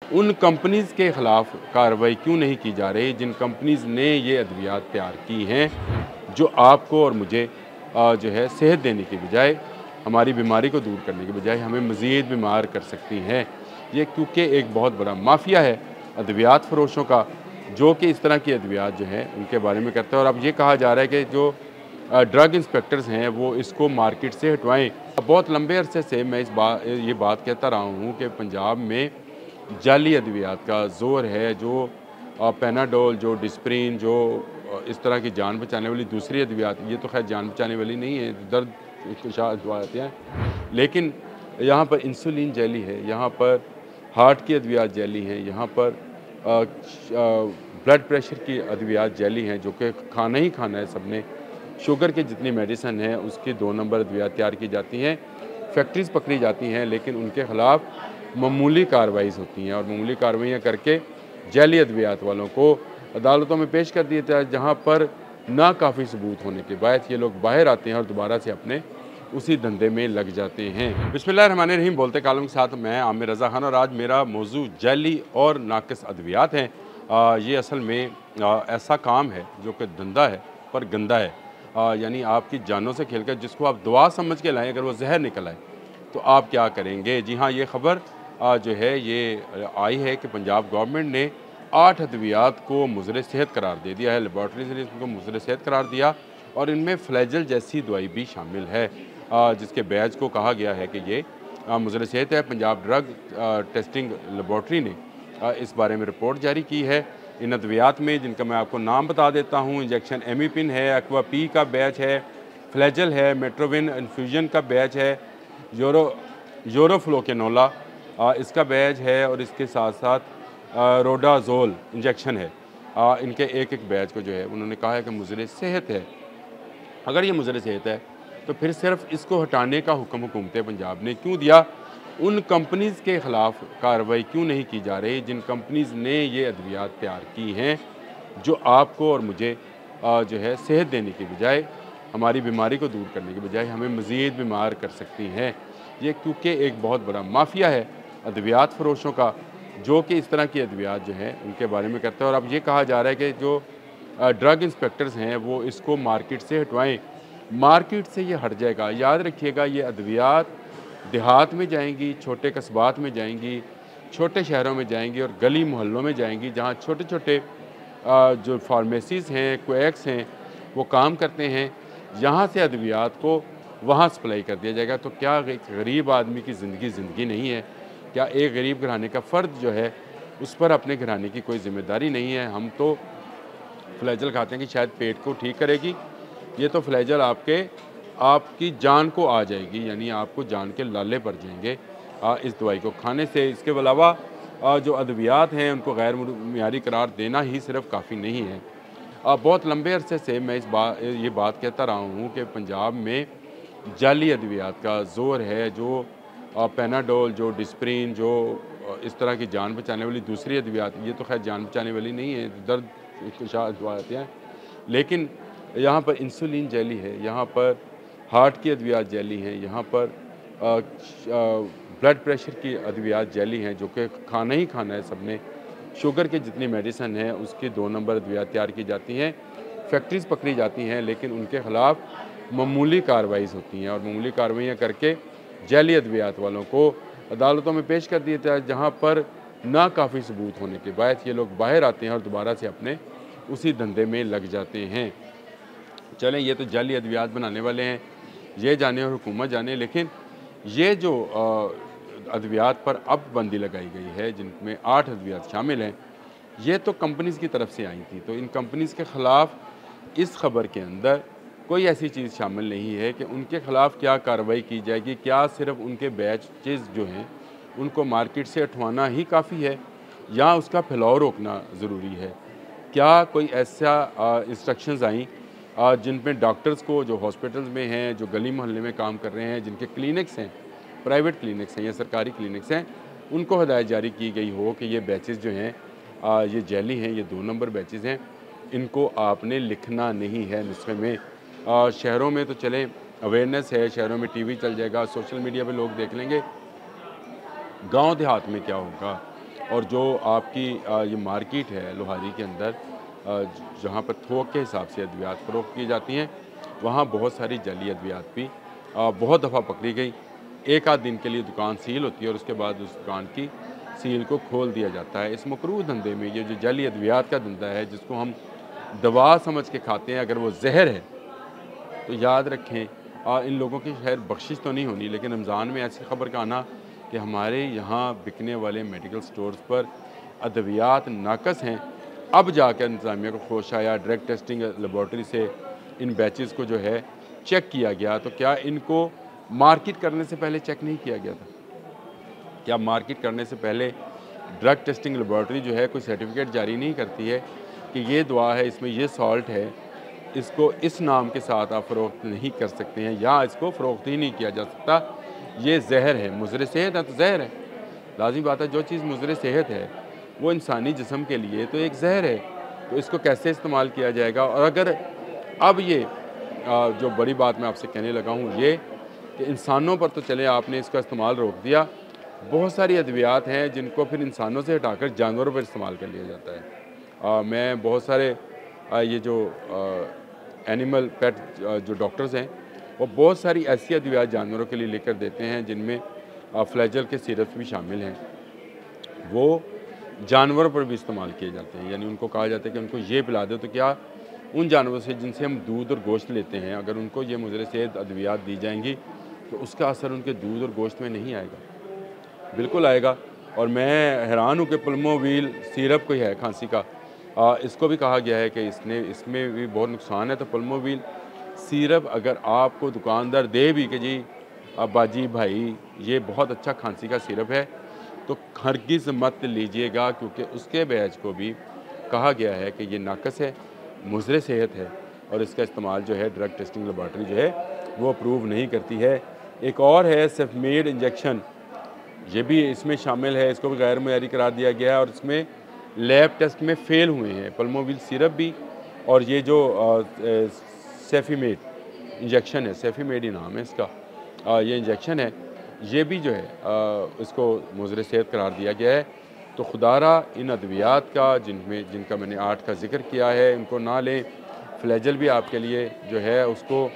उन कंपनीज़ के ख़िलाफ़ कार्रवाई क्यों नहीं की जा रही जिन कंपनीज़ ने ये अद्वियात तैयार की हैं, जो आपको और मुझे जो है सेहत देने की बजाय, हमारी बीमारी को दूर करने की बजाय हमें मज़ीद बीमार कर सकती हैं। ये क्योंकि एक बहुत बड़ा माफ़िया है अद्वियात फ़रोशों का, जो कि इस तरह की अद्वियात जो हैं उनके बारे में करता है। और अब ये कहा जा रहा है कि जो ड्रग इंस्पेक्टर्स हैं वो इसको मार्केट से हटवाएँ। बहुत लंबे अरसे से मैं ये बात कहता रहा हूँ कि पंजाब में जाली अद्वियात का ज़ोर है, जो पैनाडोल, जो डिस्प्रिन, जो इस तरह की जान बचाने वाली दूसरी अद्वियात, ये तो ख़ैर जान बचाने वाली नहीं है, दर्द कुशा अद्वियात हैं। लेकिन यहाँ पर इंसुलिन जेली है, यहाँ पर हार्ट की अद्वियात जेली हैं, यहाँ पर ब्लड प्रेशर की अद्वियात जेली हैं, जो कि खाना ही खाना है सबने। शुगर की जितनी मेडिसिन है उसकी 2 नंबर अद्वियात तैयार की जाती हैं, फैक्ट्रीज़ पकड़ी जाती हैं, लेकिन उनके ख़िलाफ़ मामूली कार्रवाईज़ होती हैं और मामूली कार्रवाइयाँ करके जैली अद्वियात वालों को अदालतों में पेश कर दिया जाता है, जहाँ पर नाकाफ़ी सबूत होने के बाद ये लोग बाहर आते हैं और दोबारा से अपने उसी धंधे में लग जाते हैं। बिस्मिल्लाहिर्रहमानिर्रहीम, बोलते कालम के साथ मैं आमिर रज़ा खान और आज मेरा मौजू जैली और नाक़िस अद्वियात हैं। ये असल में ऐसा काम है जो कि धंधा है पर गंदा है। यानी आपकी जानों से खेल कर जिसको आप दुआ समझ के लाएँ, अगर वो जहर निकल आए तो आप क्या करेंगे? जी हाँ, ये ख़बर जो है ये आई है कि पंजाब गवर्नमेंट ने 8 अद्वियात को मुज़र सेहत करार दे दिया है। लेबॉर्ट्रीज़ ने इसको मुज़र सेहत करार दिया और इनमें फ्लैजल जैसी दवाई भी शामिल है, जिसके बैच को कहा गया है कि ये मुज़र सेहत है। पंजाब ड्रग टेस्टिंग लेबॉर्ट्री ने इस बारे में रिपोर्ट जारी की है। इन अद्वियात में, जिनका मैं आपको नाम बता देता हूँ, इंजेक्शन एमिपिन है, एक्वा पी का बैच है, फ्लैजल है, मेट्रोविन इन्फ्यूजन का बैच है, यूरोफ्लोकेनोला इसका बैच है और इसके साथ साथ रोडाज़ोल इंजेक्शन है। इनके एक-एक बैच को जो है उन्होंने कहा है कि मुज़र सेहत है। अगर ये मुज़र सेहत है तो फिर सिर्फ इसको हटाने का हुक्म हुकूमत पंजाब ने क्यों दिया? उन कंपनीज़ के ख़िलाफ़ कार्रवाई क्यों नहीं की जा रही जिन कंपनीज़ ने ये अद्वियात तैयार की हैं, जो आपको और मुझे जो है सेहत देने की बजाय, हमारी बीमारी को दूर करने की बजाय हमें मज़ीद बीमार कर सकती हैं। ये क्योंकि एक बहुत बड़ा माफ़िया है अद्वियात फ़रोशों का, जो कि इस तरह की अद्वियात जो हैं उनके बारे में करता है। और अब ये कहा जा रहा है कि जो ड्रग इंस्पेक्टर्स हैं वो इसको मार्केट से हटवाएँ। मार्केट से ये हट जाएगा। याद रखिएगा, ये अद्वियात देहात में जाएँगी, छोटे कस्बात में जाएँगी, छोटे शहरों में जाएँगी और गली मोहल्लों में जाएँगी, जहाँ छोटे-छोटे जो फार्मेसीज़ हैं, क्वैक्स हैं, वो काम करते हैं। यहाँ से अद्वियात को वहाँ सप्लाई कर दिया जाएगा। तो क्या एक गरीब आदमी की ज़िंदगी नहीं है? क्या एक गरीब घराने का फ़र्द जो है उस पर अपने घराने की कोई ज़िम्मेदारी नहीं है? हम तो फ्लैजल खाते हैं कि शायद पेट को ठीक करेगी, ये तो फ्लैजल आपकी जान को आ जाएगी, यानी आपको जान के लाले पड़ जाएंगे इस दवाई को खाने से। इसके अलावा जो अद्वियात हैं उनको गैर मियारी करार देना ही सिर्फ काफ़ी नहीं है। बहुत लंबे अरसे से मैं ये बात कहता रहा हूँ कि पंजाब में जाली अद्वियात का ज़ोर है, जो पैनाडोल, जो डिस्प्रिन, जो इस तरह की जान बचाने वाली दूसरी अद्वियात, ये तो ख़ैर जान बचाने वाली नहीं है, दर्द कुशा अद्वियात हैं। लेकिन यहाँ पर इंसुलिन जेली है, यहाँ पर हार्ट की अद्वियात जेली हैं, यहाँ पर ब्लड प्रेशर की अद्वियात जेली हैं, जो कि खाना ही खाना है सबने। शुगर की जितनी मेडिसिन है उसकी 2 नंबर अद्वियात तैयार की जाती हैं, फैक्ट्रीज़ पकड़ी जाती हैं, लेकिन उनके ख़िलाफ़ मामूली कार्रवाईज़ होती हैं और मामूली कार्रवाइयाँ करके जैली अद्वियात वालों को अदालतों में पेश कर दिया जाता है, जहाँ पर नाकाफ़ी सबूत होने के बाद ये लोग बाहर आते हैं और दोबारा से अपने उसी धंधे में लग जाते हैं। चलें, ये तो जाली अद्वियात बनाने वाले हैं, ये जाने और हुकूमत जाने। लेकिन ये जो अद्वियात पर अब पाबंदी लगाई गई है, जिनमें 8 अद्वियात शामिल हैं, ये तो कंपनीज़ की तरफ से आई थी। तो इन कंपनीज़ के ख़िलाफ़ इस खबर के अंदर कोई ऐसी चीज़ शामिल नहीं है कि उनके ख़िलाफ़ क्या कार्रवाई की जाएगी। क्या सिर्फ उनके बैचेज़ जो हैं उनको मार्केट से हटवाना ही काफ़ी है, या उसका फैलाव रोकना ज़रूरी है? क्या कोई ऐसा इंस्ट्रक्शंस आई जिन पे डॉक्टर्स को, जो हॉस्पिटल्स में हैं, जो गली मोहल्ले में काम कर रहे हैं, जिनके क्लिनिक्स हैं, प्राइवेट क्लिनिक्स हैं या सरकारी क्लिनिक्स हैं, उनको हिदायत जारी की गई हो कि ये बैचेज़ जो हैं ये जैली हैं, ये 2 नंबर बैचेज़ हैं, इनको आपने लिखना नहीं है नुस्खे में। शहरों में तो चलें अवेयरनेस है, शहरों में टीवी चल जाएगा, सोशल मीडिया पे लोग देख लेंगे। गांव देहात में क्या होगा? और जो आपकी ये मार्केट है लोहारी के अंदर, जहाँ पर थोक के हिसाब से अद्वियात फ़रोख्त की जाती हैं, वहाँ बहुत सारी जाली अद्वियात भी बहुत दफ़ा पकड़ी गई। एक आध दिन के लिए दुकान सील होती है और उसके बाद उस दुकान की सील को खोल दिया जाता है। इस मकरूह धंधे में ये जो जाली अद्वियात का धंधा है, जिसको हम दवा समझ के खाते हैं, अगर वो ज़हर है तो याद रखें इन लोगों की खैर बख्शिश तो नहीं होनी, लेकिन रमज़ान में ऐसी खबर का आना कि हमारे यहाँ बिकने वाले मेडिकल स्टोर्स पर अद्वियात नाकस हैं, अब जाकर इंतज़ामिया को होश आया। ड्रग टेस्टिंग लेबॉर्ट्री से इन बैचेज़ को जो है चेक किया गया, तो क्या इनको मार्केट करने से पहले चेक नहीं किया गया था? क्या मार्केट करने से पहले ड्रग टेस्टिंग लेबॉर्ट्री जो है कोई सर्टिफिकेट जारी नहीं करती है कि ये दवा है, इसमें ये सॉल्ट है, इसको इस नाम के साथ आप फ़रोख्त नहीं कर सकते हैं या इसको फ़रोख्त ही नहीं किया जा सकता, ये ज़हर है, मुज़र सेहत है तो ज़हर है। लाज़मी बात है, जो चीज़ मुज़र सेहत है वो इंसानी जिस्म के लिए तो एक ज़हर है, तो इसको कैसे इस्तेमाल किया जाएगा? और अगर अब ये जो बड़ी बात मैं आपसे कहने लगा हूँ ये कि इंसानों पर तो चले आपने इसका इस्तेमाल रोक दिया, बहुत सारी अद्वियात हैं जिनको फिर इंसानों से हटाकर जानवरों पर इस्तेमाल कर लिया जाता है। मैं बहुत सारे ये जो एनिमल पेट जो डॉक्टर्स हैं, वो बहुत सारी ऐसी अद्वियात जानवरों के लिए लेकर देते हैं जिनमें फ्लैजल के सिरप्स भी शामिल हैं, वो जानवरों पर भी इस्तेमाल किए जाते हैं। यानी उनको कहा जाता है कि उनको ये पिला दो, तो क्या उन जानवरों से जिनसे हम दूध और गोश्त लेते हैं, अगर उनको ये मुज़र सेहत अद्वियात दी जाएंगी तो उसका असर उनके दूध और गोश्त में नहीं आएगा, बिल्कुल आएगा। और मैं हैरान हूँ कि पल्मोविल सिरप कोई है खांसी का, इसको भी कहा गया है कि इसमें भी बहुत नुकसान है। तो पल्मोविल सिरप अगर आपको दुकानदार दे भी कि जी बाजी भाई ये बहुत अच्छा खांसी का सिरप है, तो हरगिज़ मत लीजिएगा, क्योंकि उसके बैच को भी कहा गया है कि ये नाकस है, मुज़र सेहत है और इसका इस्तेमाल जो है ड्रग टेस्टिंग लेबॉर्ट्री जो है वो अप्रूव नहीं करती है। एक और है सेफमेड इंजेक्शन, ये भी इसमें शामिल है, इसको भी गैर मयारी करार दिया गया है और इसमें लैब टेस्ट में फ़ेल हुए हैं पल्मोविल सिरप भी। और ये जो सेफीमेड इंजेक्शन है, सेफीमेड ही नाम है इसका, ये इंजेक्शन है, ये भी जो है इसको मुज़र सेहत करार दिया गया है। तो खुदारा इन अद्वियात का जिनका मैंने 8 का ज़िक्र किया है, इनको ना लें। फ्लैजल भी आपके लिए जो है उसको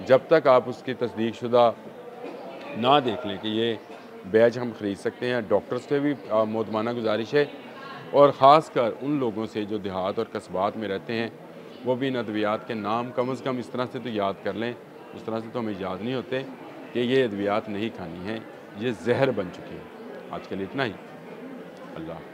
जब तक आप उसकी तस्दीक शुदा ना देख लें कि ये बैच हम ख़रीद सकते हैं, डॉक्टर्स से भी मोदमाना गुजारिश है और ख़ास कर उन लोगों से जो देहात और कस्बात में रहते हैं, वो भी इन अद्वियात के नाम कम से कम इस तरह से तो याद कर लें, उस तरह से तो हमें याद नहीं होते कि ये अद्वियात नहीं खानी है, ये ज़हर बन चुकी है। आज के लिए इतना ही। अल्लाह।